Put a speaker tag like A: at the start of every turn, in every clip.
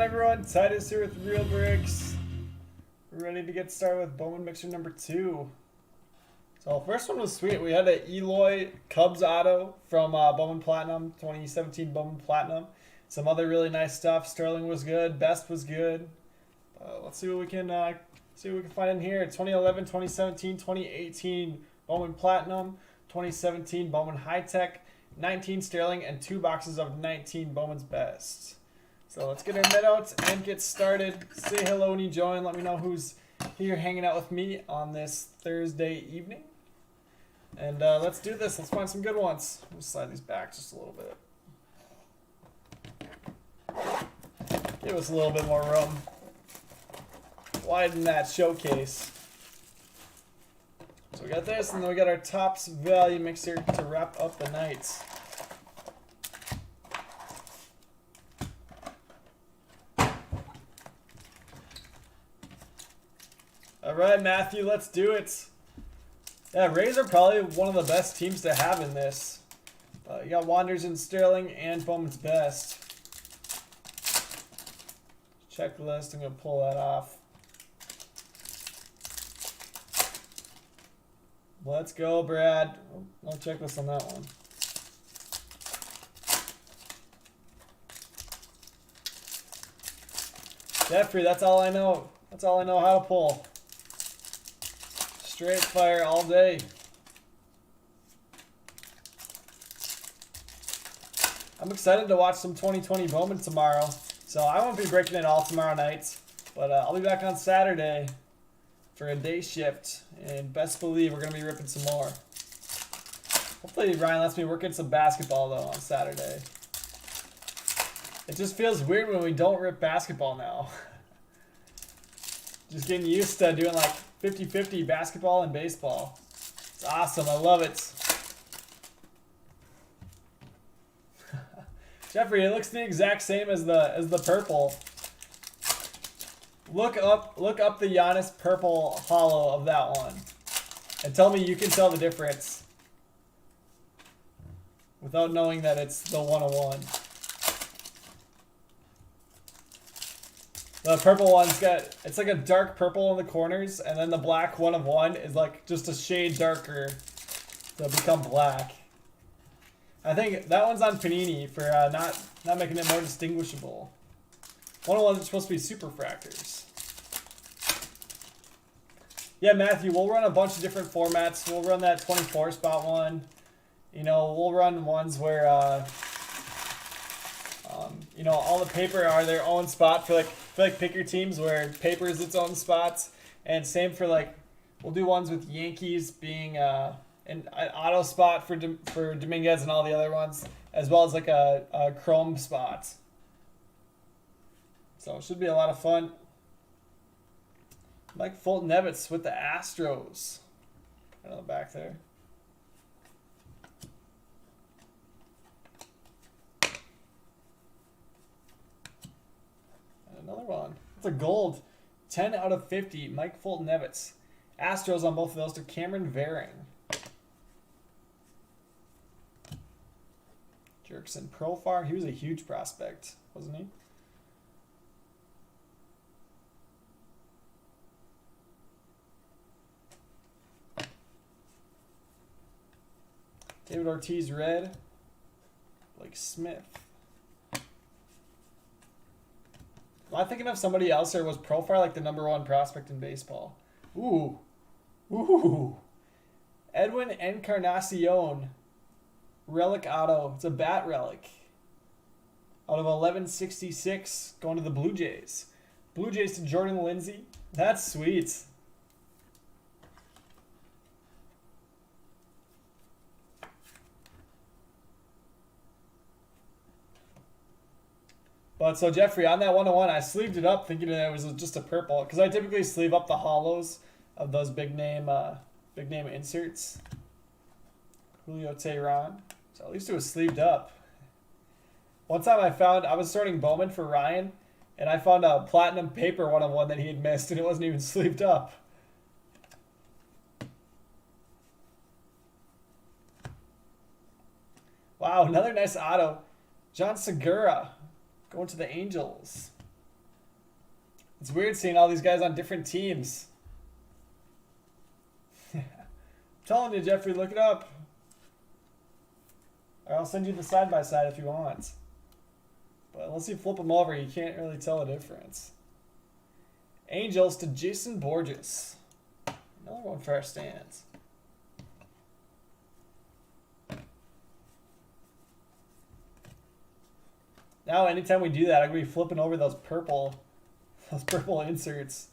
A: everyone? Titus here with Real Bricks. We're ready to get started with Bowman Mixer number 2. So first one was sweet. We had an Eloy Cubs auto from Bowman Platinum, 2017 Bowman Platinum. Some other really nice stuff. Sterling was good. Best was good. Let's see what we can find in here. 2011, 2017, 2018 Bowman Platinum, 2017 Bowman High Tech, 19 Sterling, and 2 boxes of 19 Bowman's Best. So let's get our minouts and get started. Say hello when you join. Let me know who's here hanging out with me on this Thursday evening. And let's do this. Let's find some good ones. We'll slide these back just a little bit. Give us a little bit more room. Widen that showcase. So we got this, and then we got our Topps Value Mixer to wrap up the night. All right, Matthew, let's do it. Yeah, Rays are probably one of the best teams to have in this. You got Wanderers and Sterling and Bowman's Best. Checklist, I'm going to pull that off. Let's go, Brad. No checklist on that one. Jeffrey, that's all I know. That's all I know how to pull. Straight fire all day. I'm excited to watch some 2020 Bowman tomorrow. So I won't be breaking it all tomorrow night. But I'll be back on Saturday for a day shift. And best believe we're going to be ripping some more. Hopefully Ryan lets me work in some basketball though on Saturday. It just feels weird when we don't rip basketball now. Just getting used to doing like 50-50 basketball and baseball. It's awesome. I love it. Jeffrey, it looks the exact same as the purple. Look up the Giannis purple hollow of that one. And tell me you can tell the difference. Without knowing that it's the 101. The purple one's it's like a dark purple in the corners, and then the black 101 is like just a shade darker to become black. I think that one's on Panini for not making it more distinguishable. 101 is supposed to be super fractors. Yeah, Matthew, we'll run a bunch of different formats. We'll run that 24 spot one. You know, we'll run ones where you know, all the paper are their own spot for like pick your teams where paper is its own spots, and same for like we'll do ones with Yankees being an auto spot for Dominguez and all the other ones, as well as like a chrome spot. So it should be a lot of fun. Mike Fulton-Evans with the Astros. Right on the back there. Another one. It's a gold. 10 out of 50. Mike Fulton-Evans. Astros on both of those to Cameron Varing. Jerkson Profar. He was a huge prospect, wasn't he? David Ortiz red. Blake Smith. Am I thinking of somebody else, or was Profar like the #1 prospect in baseball? Ooh. Ooh. Edwin Encarnacion. Relic auto. It's a bat relic. Out of 1166, going to the Blue Jays. Blue Jays to Jordan Lindsay. That's sweet. But so Jeffrey, on that 101, I sleeved it up thinking that it was just a purple, because I typically sleeve up the hollows of those big name inserts. Julio Teheran. So at least it was sleeved up. One time I was sorting Bowman for Ryan, and I found a platinum paper 101 that he had missed, and it wasn't even sleeved up. Wow, another nice auto. John Segura going to the Angels. It's weird seeing all these guys on different teams. I'm telling you, Jeffrey, look it up. Or I'll send you the side-by-side if you want. But unless you flip them over, you can't really tell the difference. Angels to Jason Borges. Another one for our stands. Now, anytime we do that, I'm going to be flipping over those purple inserts.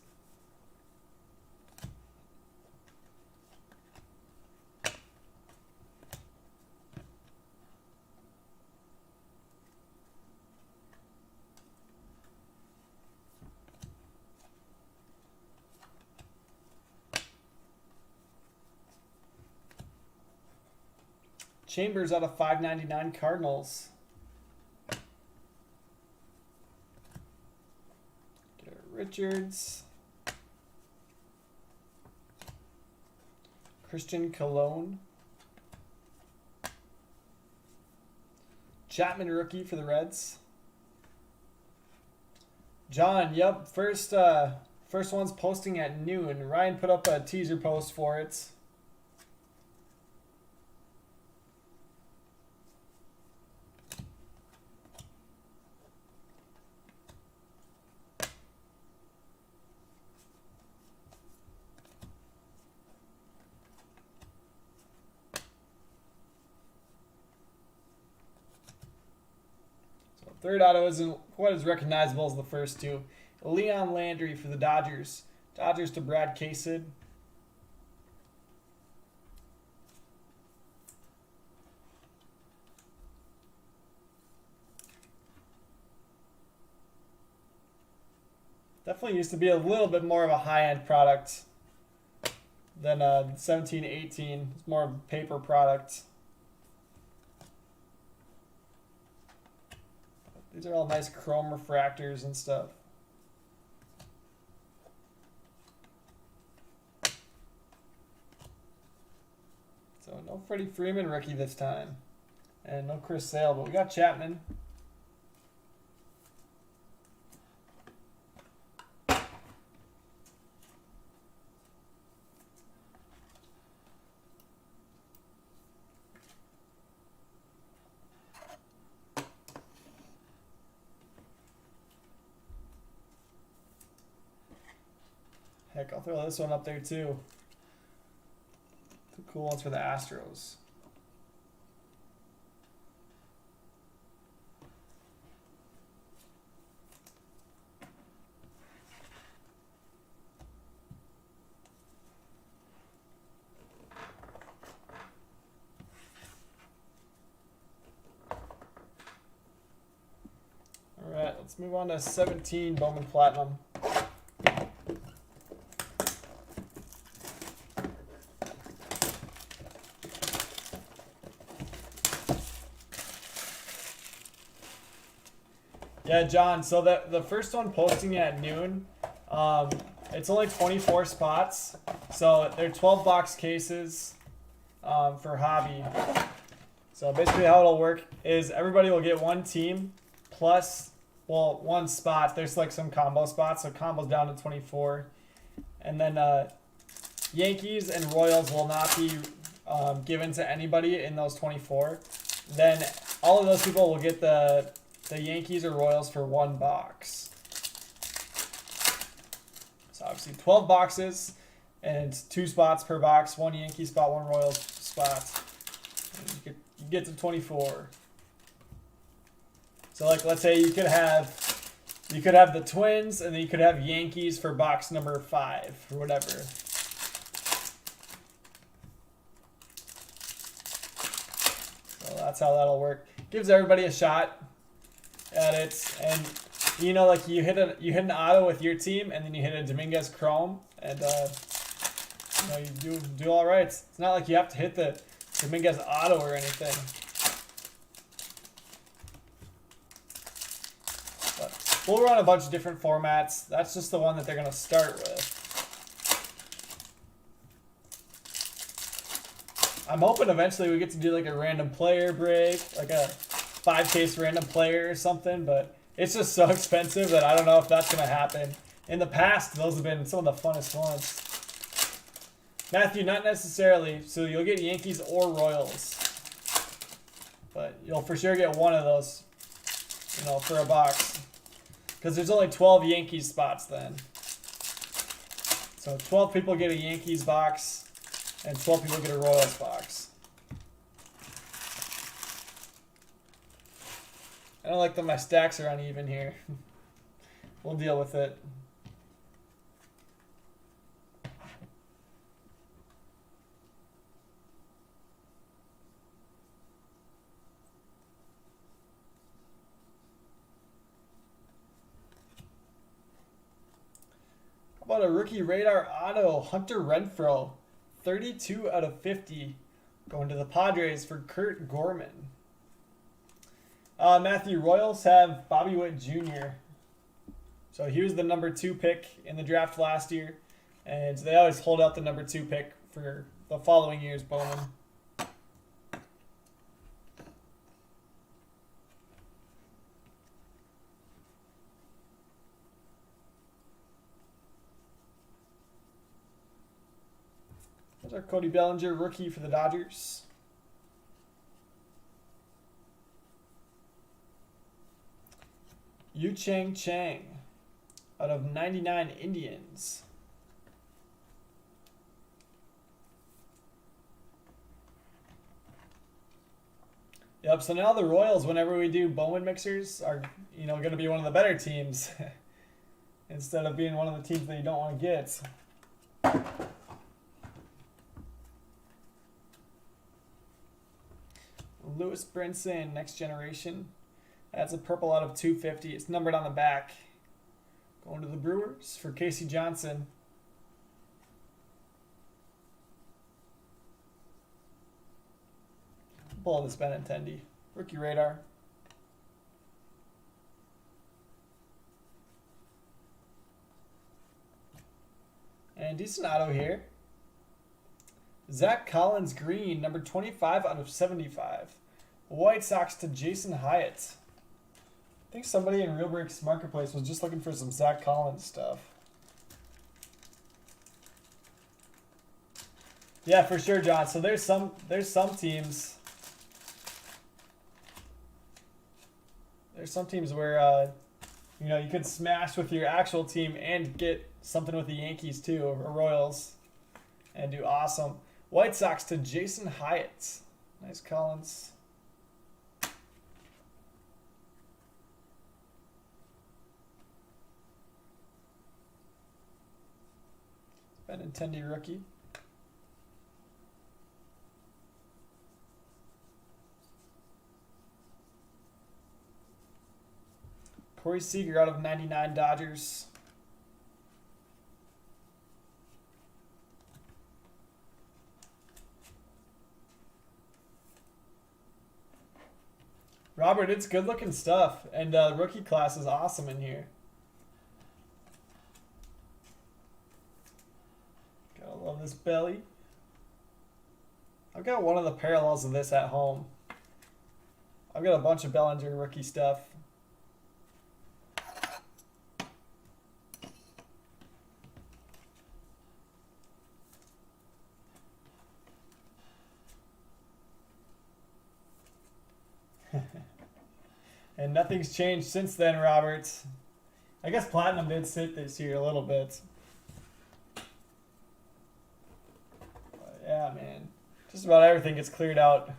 A: Chambers out of 599 Cardinals. Richards. Christian Cologne. Chapman rookie for the Reds. John, yep, first one's posting at noon. Ryan put up a teaser post for it. Third auto isn't quite as recognizable as the first two. Leon Landry for the Dodgers. Dodgers to Brad Casid. Definitely used to be a little bit more of a high-end product than 17-18. It's more of a paper product. These are all nice chrome refractors and stuff. So no Freddie Freeman rookie this time. And no Chris Sale, but we got Chapman. Heck, I'll throw this one up there too. Two cool ones for the Astros. All right, let's move on to 17 Bowman Platinum. Yeah, John, so the first one posting at noon, it's only 24 spots. So they're 12 box cases for hobby. So basically how it'll work is everybody will get one team plus, well, one spot. There's like some combo spots, so combo's down to 24. And then Yankees and Royals will not be given to anybody in those 24. Then all of those people will get the Yankees or Royals for one box. So obviously 12 boxes and 2 spots per box, 1 Yankee spot, 1 Royals spot. And you get to 24. So like let's say you could have the Twins and then you could have Yankees for box number 5 or whatever. So that's how that'll work. Gives everybody a shot at it, and you know, like you hit an auto with your team, and then you hit a Dominguez Chrome, and you know, you do all right. It's not like you have to hit the Dominguez auto or anything. But we'll run a bunch of different formats. That's just the one that they're gonna start with. I'm hoping eventually we get to do like a random player break, like a 5-case random player or something, but it's just so expensive that I don't know if that's going to happen In the past, those have been some of the funnest ones. Matthew, not necessarily. So you'll get Yankees or Royals. But you'll for sure get one of those, you know, for a box. Because there's only 12 Yankees spots then. So 12 people get a Yankees box, and 12 people get a Royals box. I don't like that my stacks are uneven here. We'll deal with it. How about a rookie radar auto, Hunter Renfroe, 32 out of 50, going to the Padres for Kurt Gorman. Matthew, Royals have Bobby Witt Jr. So he was the number 2 pick in the draft last year, and they always hold out the number 2 pick for the following year's Bowman. There's our Cody Bellinger rookie for the Dodgers. Yu Chang out of 99 Indians. Yep, so now the Royals, whenever we do Bowman mixers, are, you know, going to be one of the better teams instead of being one of the teams that you don't want to get. Lewis Brinson, next generation. That's a purple out of 250. It's numbered on the back. Going to the Brewers for Casey Johnson. Pull this Benintendi. Rookie radar. And decent auto here. Zach Collins green, number 25 out of 75. White Sox to Jason Hyatt. I think somebody in Real Breaks Marketplace was just looking for some Zach Collins stuff. Yeah, for sure, John. So there's some teams. There's some teams where you know, you could smash with your actual team and get something with the Yankees too, or Royals, and do awesome. White Sox to Jason Hyatt. Nice Collins. Benintendi rookie. Corey Seager out of 99 Dodgers. Robert, it's good looking stuff, and rookie class is awesome in here. Gotta love this belly. I've got one of the parallels of this at home. I've got a bunch of Bellinger rookie stuff. And nothing's changed since then, Robert. I guess Platinum did sit this year a little bit. But yeah, man. Just about everything gets cleared out.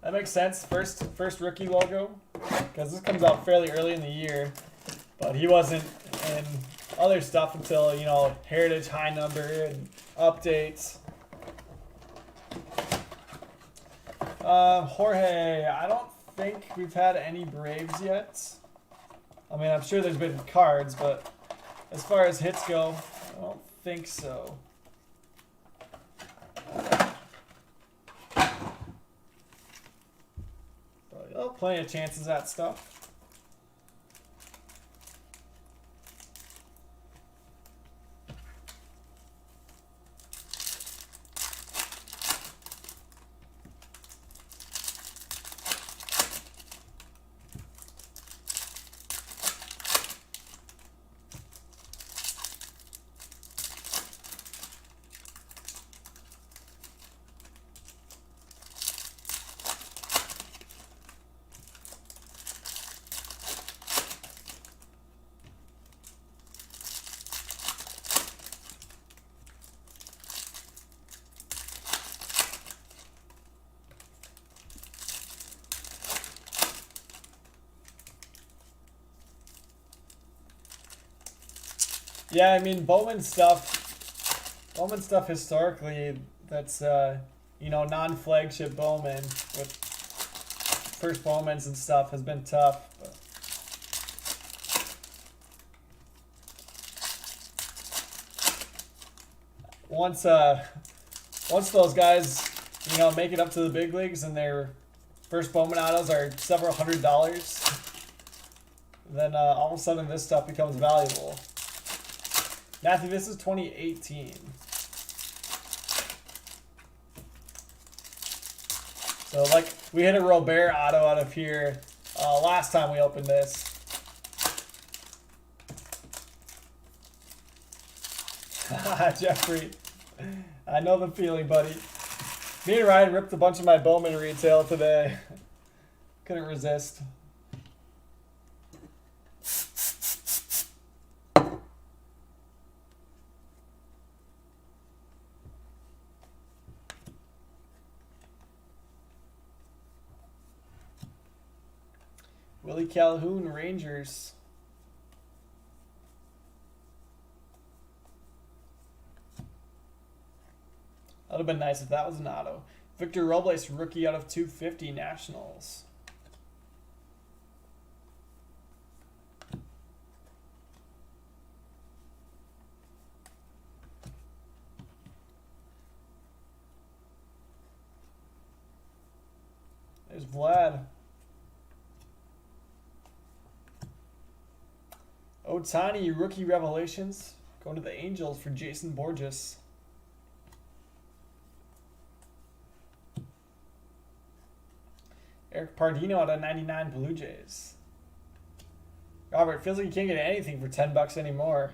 A: That makes sense. First rookie logo. Because this comes out fairly early in the year. But he wasn't in other stuff until, you know, Heritage High Number and updates. Jorge, I don't think we've had any Braves yet. I mean, I'm sure there's been cards, but as far as hits go, I don't think so. But, oh, plenty of chances at stuff. Yeah, I mean Bowman stuff historically, that's you know, non-flagship Bowman with first Bowmans and stuff has been tough. But once those guys, you know, make it up to the big leagues and their first Bowman autos are several $100s, then all of a sudden this stuff becomes valuable. Matthew, this is 2018. So like we hit a Robert auto out of here last time we opened this. Jeffrey, I know the feeling, buddy. Me and Ryan ripped a bunch of my Bowman retail today. Couldn't resist. Willie Calhoun, Rangers. That would have been nice if that was an auto. Victor Robles, rookie out of 250, Nationals. There's Vlad. Ohtani, rookie revelations. Going to the Angels for Jason Borges. Eric Pardino out of 99 Blue Jays. Robert, feels like you can't get anything for $10 anymore.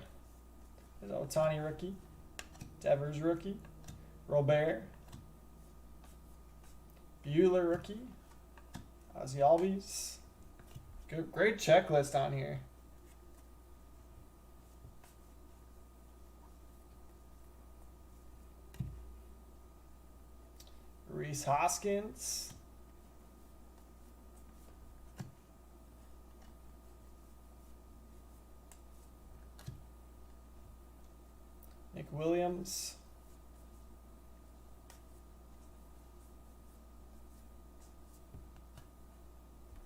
A: There's Ohtani rookie. Devers rookie. Robert. Buehler rookie. Ozzy Albies. Good, great checklist on here. Reese Hoskins. Nick Williams.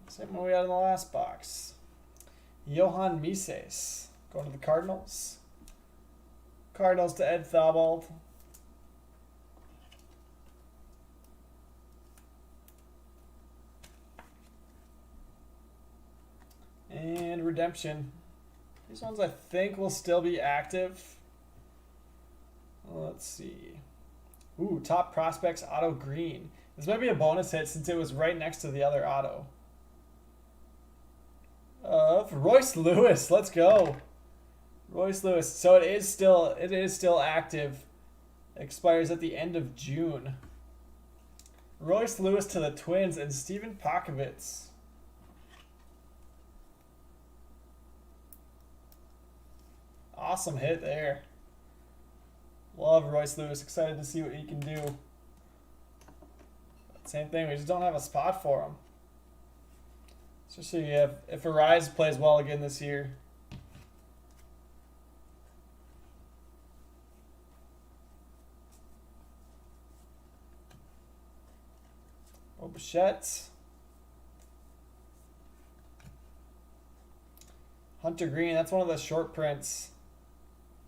A: Same one we had in the last box. Johan Mises going to the Cardinals. Cardinals to Ed Thabald. And redemption. These ones I think will still be active. Let's see. Ooh, top prospects auto green. This might be a bonus hit since it was right next to the other auto. Royce Lewis, let's go. Royce Lewis. So it is still active. Expires at the end of June. Royce Lewis to the Twins and Steven Pakovitz. Awesome hit there. Love Royce Lewis. Excited to see what he can do. Same thing. We just don't have a spot for him. Especially if Arise plays well again this year. Bichette. Hunter Green. That's one of the short prints.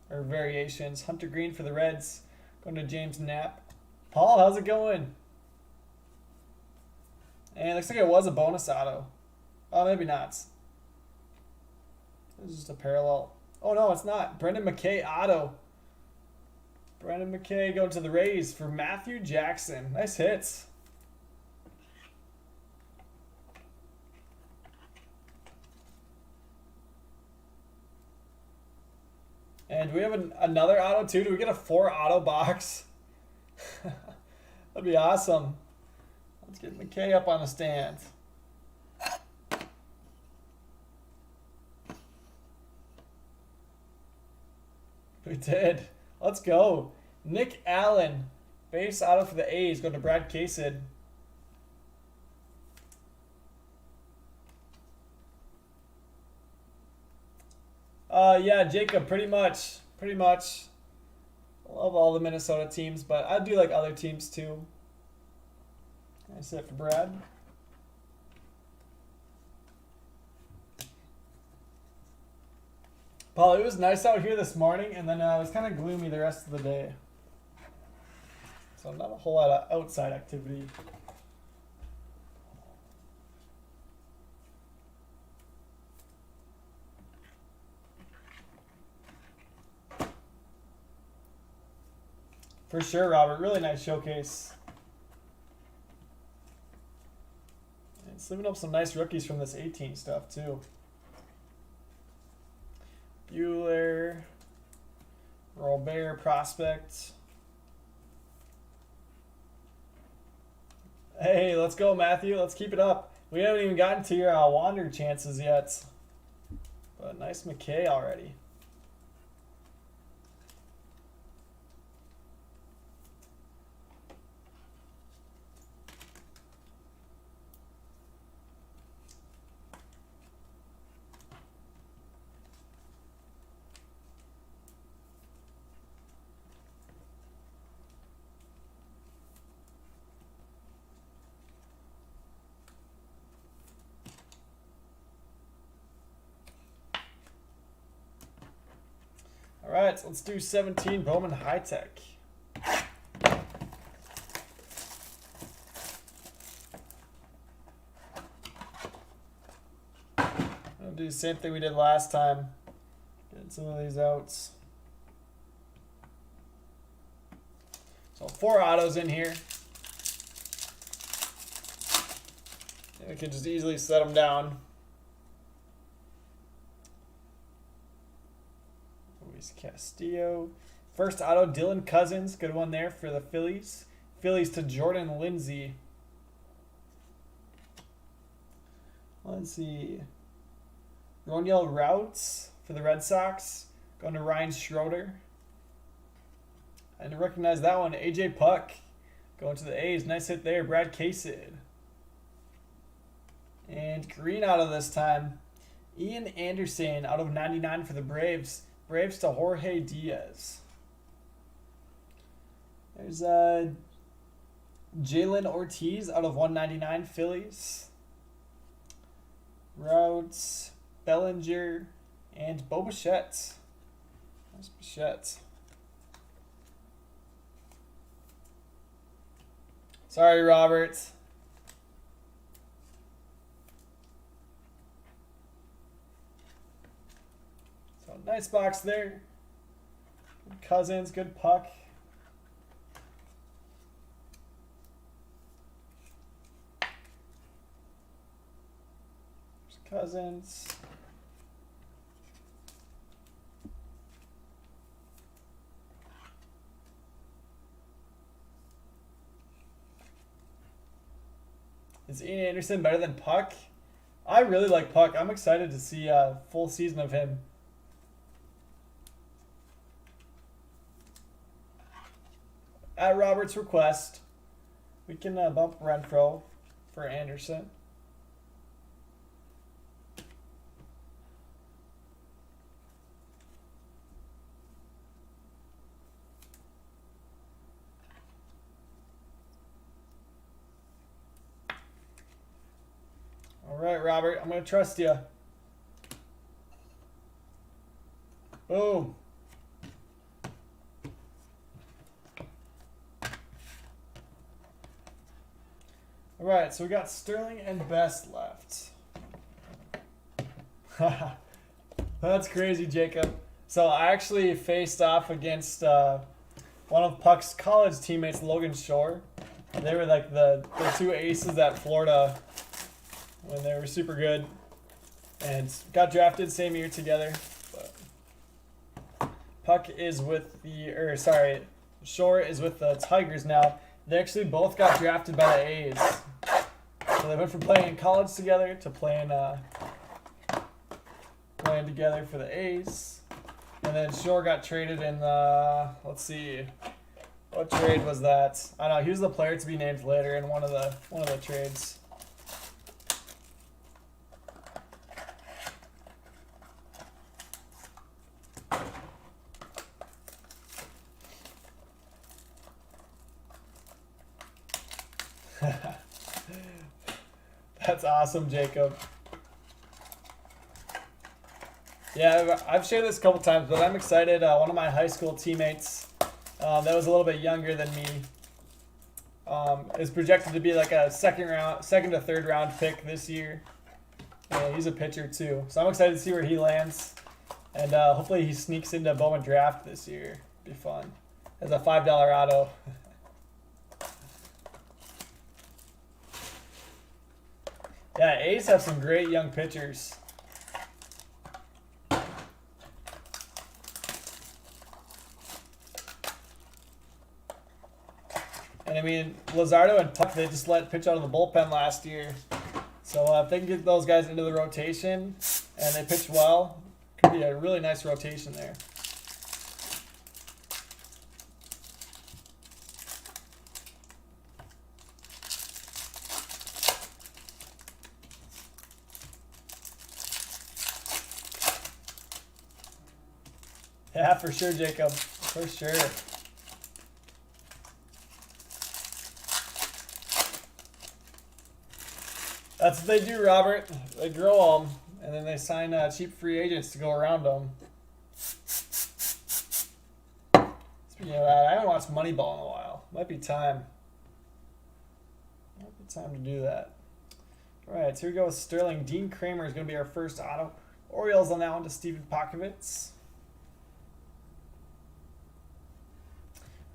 A: Or variations. Hunter Green for the Reds. Going to James Knapp. Paul, how's it going? And it looks like it was a bonus auto. Oh, maybe not. This is just a parallel. Oh, no, it's not. Brendan McKay auto. Brendan McKay going to the Rays for Matthew Jackson. Nice hits. And we have another auto too. Do we get a 4 auto box? That'd be awesome. Let's get McKay up on the stand. We did. Let's go. Nick Allen. Base auto for the A's. Going to Brad Casid. Yeah, Jacob, pretty much. Pretty much. I love all the Minnesota teams, but I do like other teams too. That's it for Brad. Paul, it was nice out here this morning, and then it was kind of gloomy the rest of the day. So not a whole lot of outside activity. For sure, Robert. Really nice showcase. And sleeving up some nice rookies from this 18 stuff, too. Bueller. Robert prospect. Hey, let's go, Matthew. Let's keep it up. We haven't even gotten to your Wander chances yet. But nice McKay already. All right, so let's do 17 Bowman High Tech. I'll do the same thing we did last time. Get some of these outs. So 4 autos in here. And we can just easily set them down. Luis Castillo. First auto, Dylan Cousins. Good one there for the Phillies. Phillies to Jordan Lindsay. Let's see. Roniel Routes for the Red Sox. Going to Ryan Schroeder. And to recognize that one, AJ Puck. Going to the A's. Nice hit there. Brad Casid. And green auto this time. Ian Anderson out of 99 for the Braves. Braves to Jorge Diaz. There's Jalen Ortiz out of 199 Phillies. Routes, Bellinger, and Bo Bichette. Nice Bichette. Sorry, Robert. So nice box there. Good Cousins, good Puck. There's Cousins. Is Ian Anderson better than Puck? I really like Puck. I'm excited to see a full season of him. At Robert's request, we can bump Renfroe for Anderson. All right, Robert, I'm going to trust you. Boom. All right, so we got Sterling and Best left. That's crazy, Jacob. So I actually faced off against one of Puck's college teammates, Logan Shore. They were like the 2 aces at Florida when they were super good, and got drafted same year together. But Puck is with Shore is with the Tigers now. They actually both got drafted by the A's. So they went from playing in college together to playing together for the A's. And then Shore got traded in the, let's see, what trade was that? I don't know. He was the player to be named later in one of the trades. That's awesome, Jacob. Yeah, I've shared this a couple times, but I'm excited. One of my high school teammates that was a little bit younger than me is projected to be like a second to third round pick this year. Yeah, he's a pitcher too, so I'm excited to see where he lands, and hopefully he sneaks into Bowman draft this year. Be fun as a $5 auto. Yeah, A's have some great young pitchers. And I mean, Luzardo and Puck, they just let pitch out of the bullpen last year. So if they can get those guys into the rotation and they pitch well, could be a really nice rotation there. Yeah, for sure, Jacob. For sure. That's what they do, Robert. They grow them, and then they sign cheap free agents to go around them. Speaking of that, I haven't watched Moneyball in a while. Might be time. Might be time to do that. All right, so here we go with Sterling. Dean Kramer is going to be our first auto. Orioles on that one to Steven Pokovits.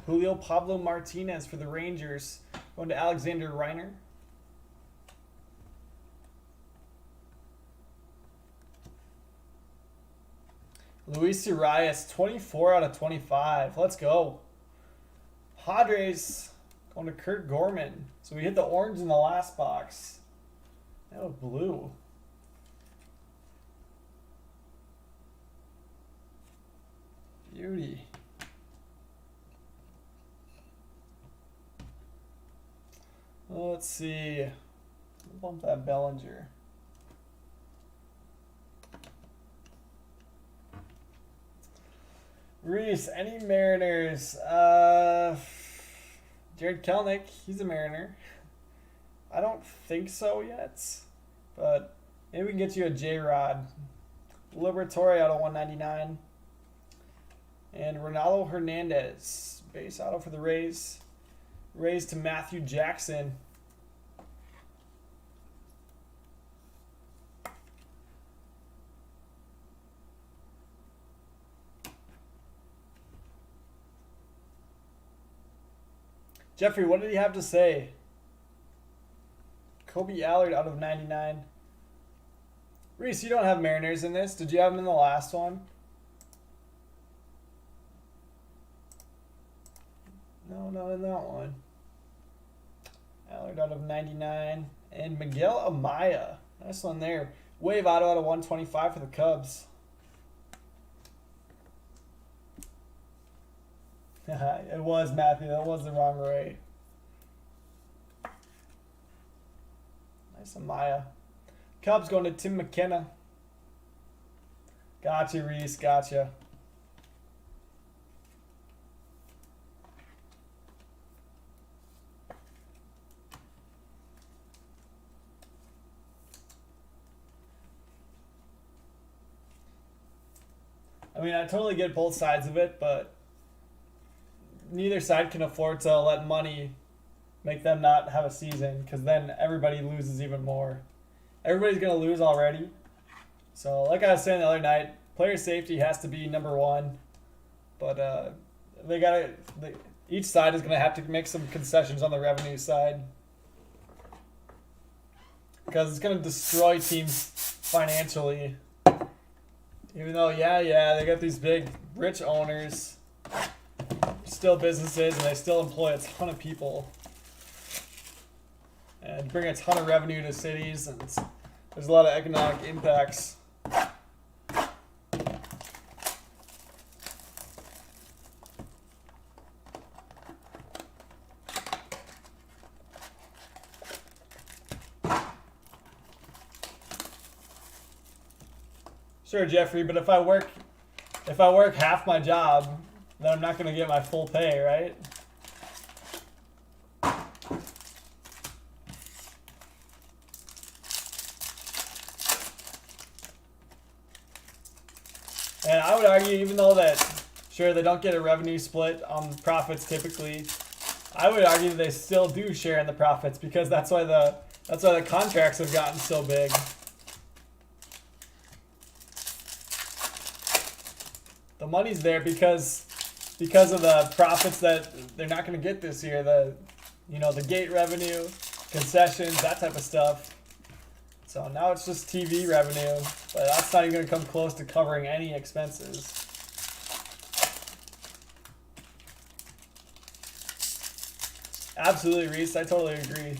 A: Julio Pablo Martinez for the Rangers. Going to Alexander Reiner. Luis Urias, 24 out of 25. Let's go. Padres going to Kurt Gorman. So we hit the orange in the last box. That was blue. Beauty. Let's see. Bump that Bellinger. Reese, any Mariners? Jared Kelnick, he's a Mariner. I don't think so yet, but maybe we can get you a J-Rod. Liberatore out of 199. And Ronaldo Hernandez, base auto for the Rays. Rays to Matthew Jackson. Jeffrey, what did he have to say? Kobe Allard out of 99. Reese, you don't have Mariners in this. Did you have them in the last one? No, not in that one. Allard out of 99. And Miguel Amaya. Nice one there. Wave auto out of 125 for the Cubs. It was Matthew. That was the wrong way. Nice Amaya. Cubs going to Tim McKenna. Gotcha, Reese. Gotcha. I mean, I totally get both sides of it, but neither side can afford to let money make them not have a season, because then everybody loses even more. Everybody's going to lose already. So, like I was saying the other night, player safety has to be number one. But each side is going to have to make some concessions on the revenue side, because it's going to destroy teams financially. Even though, yeah, they got these big, rich owners, still businesses, and they still employ a ton of people and bring a ton of revenue to cities, and there's a lot of economic impacts. Sure, Jeffrey, but if I work half my job, then I'm not going to get my full pay, right? And I would argue, even though that, sure, they don't get a revenue split on profits typically, I would argue that they still do share in the profits because that's why the contracts have gotten so big. The money's there because of the profits that they're not going to get this year. The gate revenue, concessions, that type of stuff. So now it's just TV revenue, but that's not even going to come close to covering any expenses. Absolutely, Reese. I totally agree.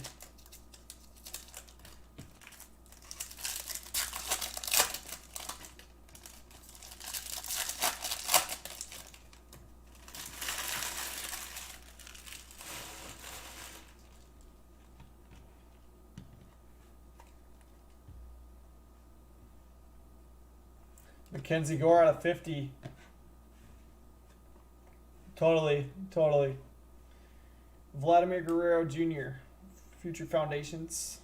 A: Mackenzie Gore out of 50. Totally. Vladimir Guerrero Jr. Future Foundations.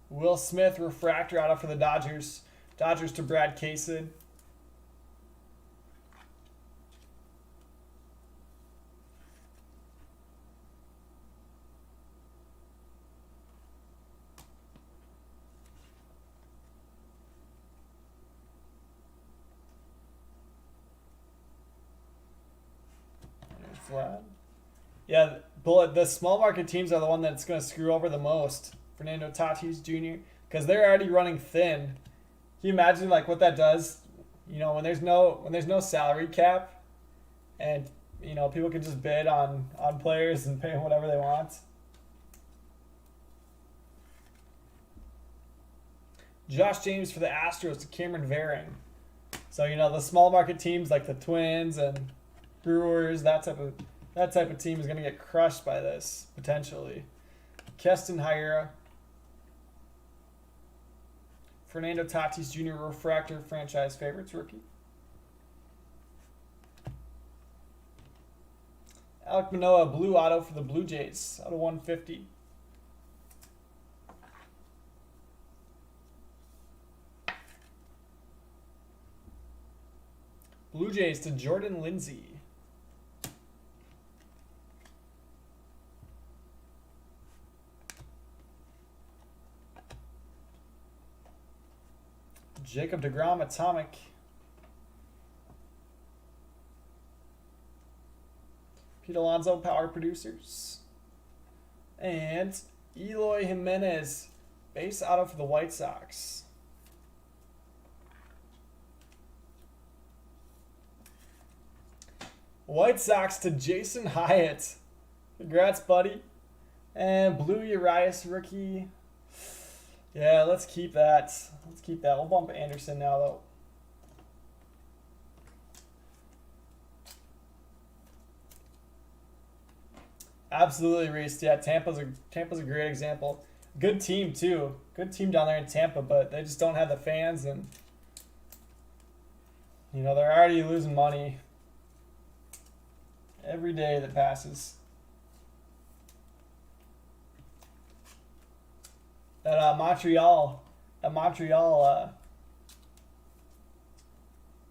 A: Will Smith refractor out for the Dodgers. Dodgers to Brad Casid. Vlad. Yeah, but the small market teams are the one that's going to screw over the most. Fernando Tatis Jr. because they're already running thin. Can you imagine like what that does? When there's no salary cap, and people can just bid on players and pay them whatever they want. Josh James for the Astros to Cameron Varing. So the small market teams like the Twins and Brewers, that type of team is going to get crushed by this potentially. Keston Hiura, Fernando Tatis Jr. refractor franchise favorites rookie. Alek Manoah blue auto for the Blue Jays out of 150. Blue Jays to Jordan Lindsay. Jacob deGrom Atomic. Pete Alonso Power Producers. And Eloy Jimenez base auto for the White Sox. White Sox to Jason Hyatt. Congrats, buddy. And blue Urias rookie. Yeah, let's keep that. We'll bump Anderson now, though. Absolutely, Reese. Yeah, Tampa's a great example. Good team too. Good team down there in Tampa, but they just don't have the fans, and they're already losing money every day that passes. That Montreal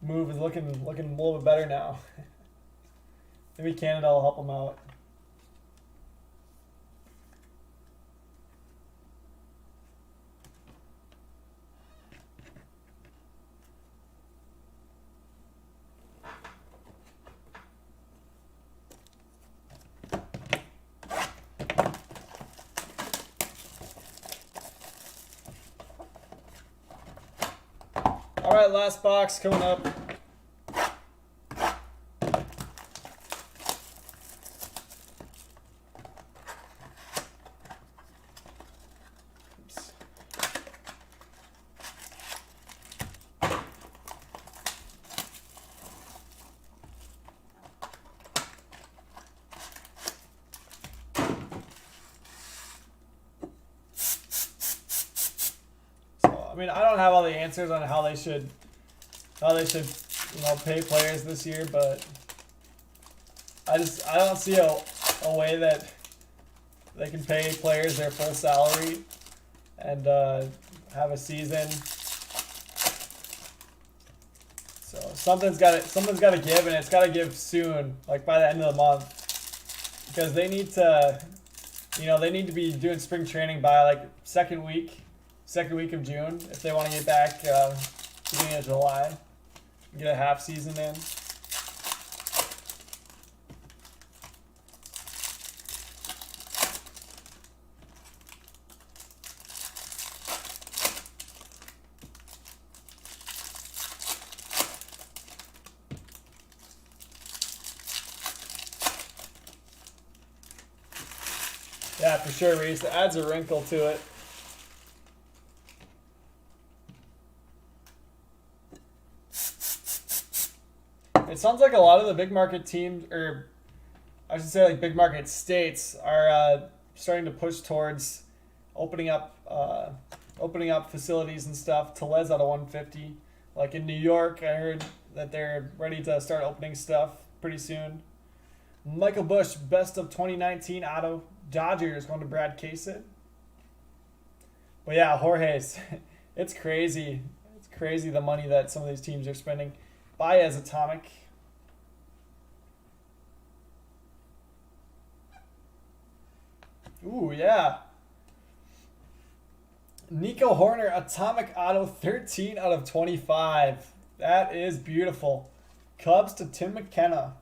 A: move is looking a little bit better now. Maybe Canada will help them out. All right, last box coming up. Oops. I don't have all the answers on how they should pay players this year, but I don't see a way that they can pay players their full salary and have a season. So something's got to give, and it's got to give soon, like by the end of the month, because they need to, they need to be doing spring training by like second week of June if they want to get back beginning of July, get a half season in. Yeah, for sure, Reese. It adds a wrinkle to it. It sounds like a lot of the big market teams, or I should say like big market states, are starting to push towards opening up facilities and stuff. Tellez out of 150. Like in New York, I heard that they're ready to start opening stuff pretty soon. Michael Bush, best of 2019 auto. Dodgers going to Brad Kasich. But yeah, Jorge's, it's crazy. It's crazy the money that some of these teams are spending. Baez Atomic. Ooh, yeah. Nico Horner, Atomic Auto, 13 out of 25. That is beautiful. Cubs to Tim McKenna.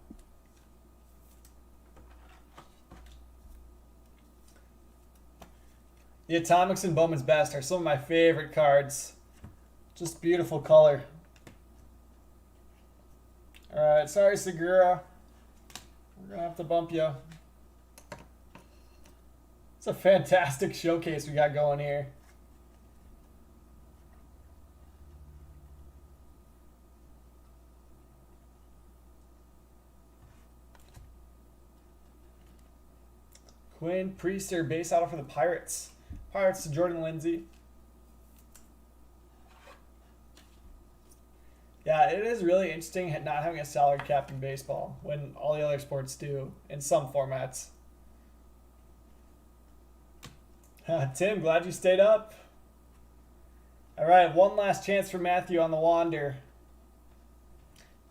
A: The Atomics and Bowman's Best are some of my favorite cards. Just beautiful color. Alright, sorry Segura. We're going to have to bump you. It's a fantastic showcase we got going here. Quinn Priester, base auto for the Pirates. Pirates to Jordan Lindsay. Yeah, it is really interesting not having a salary cap in baseball when all the other sports do in some formats. Tim, glad you stayed up. All right, one last chance for Matthew on the Wander.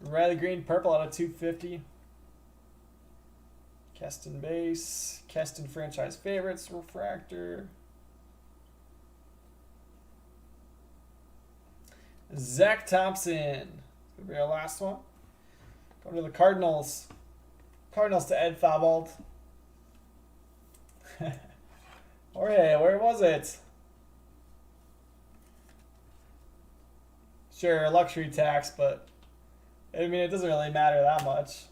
A: Riley Green, purple out of 250. Keston base. Keston franchise favorites. Refractor. Zach Thompson. It's going to be our last one. Going to the Cardinals. Cardinals to Ed Thabald. Jorge, where was it? Sure, luxury tax, but I mean, it doesn't really matter that much.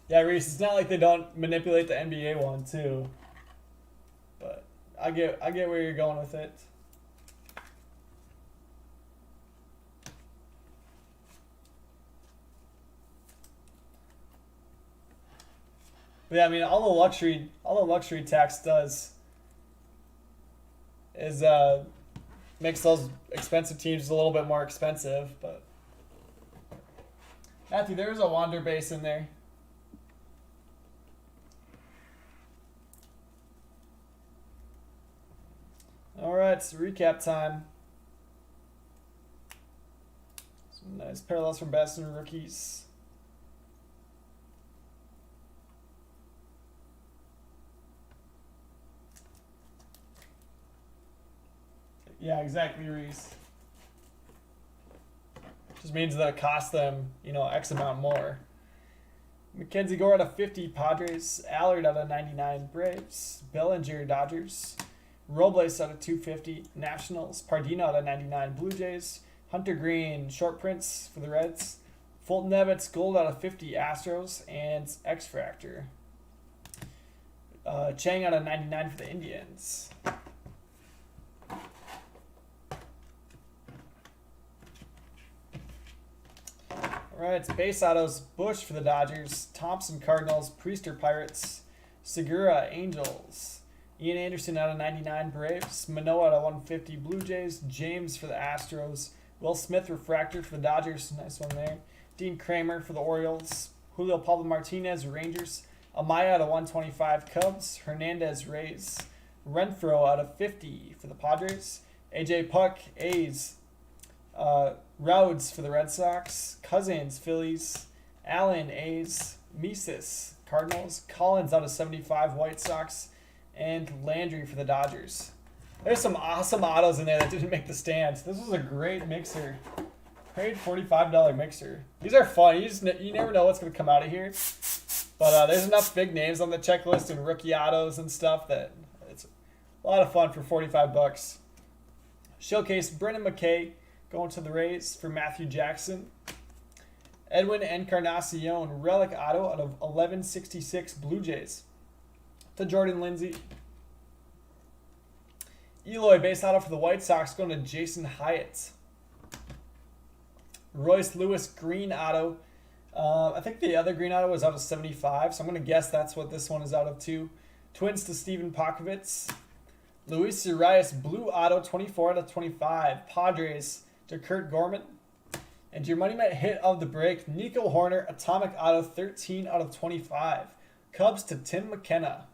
A: Yeah, Reese, it's not like they don't manipulate the NBA one too. But I get where you're going with it. But yeah, I mean, all the luxury tax does is makes those expensive teams a little bit more expensive. But Matthew, there's a Wander base in there. All right, it's recap time. Some nice parallels from best and rookies. Yeah, exactly, Reese. Just means that it costs them, X amount more. Mackenzie Gore out of 50, Padres. Allard out of 99, Braves. Bellinger, Dodgers. Robles out of 250, Nationals. Pardino out of 99, Blue Jays. Hunter Green, short prints for the Reds. Fulton Evans, gold out of 50, Astros. And X-Fractor. Chang out of 99 for the Indians. All right, it's base autos. Bush for the Dodgers. Thompson, Cardinals. Priester, Pirates. Segura, Angels. Ian Anderson out of 99, Braves. Manoah out of 150, Blue Jays. James for the Astros. Will Smith, refractor for the Dodgers. Nice one there. Dean Kramer for the Orioles. Julio Pablo Martinez, Rangers. Amaya out of 125, Cubs. Hernandez, Rays. Renfroe out of 50 for the Padres. AJ Puck, A's. Rhodes for the Red Sox. Cousins, Phillies. Allen, A's. Mesis, Cardinals. Collins out of 75, White Sox. And Landry for the Dodgers. There's some awesome autos in there that didn't make the stands. This was a great mixer. Paid $45 mixer. These are fun. You never know what's going to come out of here. But there's enough big names on the checklist and rookie autos and stuff that it's a lot of fun for 45 bucks. Showcase Brennan McKay going to the Rays for Matthew Jackson. Edwin Encarnacion, relic auto out of 1166 Blue Jays to Jordan Lindsay. Eloy base auto for the White Sox going to Jason Hyatt. Royce Lewis green auto. I think the other green auto was out of 75, so I'm going to guess that's what this one is out of too. Twins to Steven Pakovits. Luis Urias blue auto 24 out of 25. Padres to Kurt Gorman. And your money might hit of the break, Nico Horner atomic auto 13 out of 25. Cubs to Tim McKenna.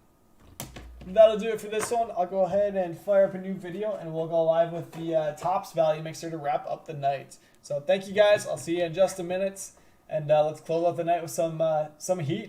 A: That'll do it for this one. I'll go ahead and fire up a new video, and we'll go live with the Topps value mixer to wrap up the night. So thank you guys. I'll see you in just a minute, and let's close out the night with some heat.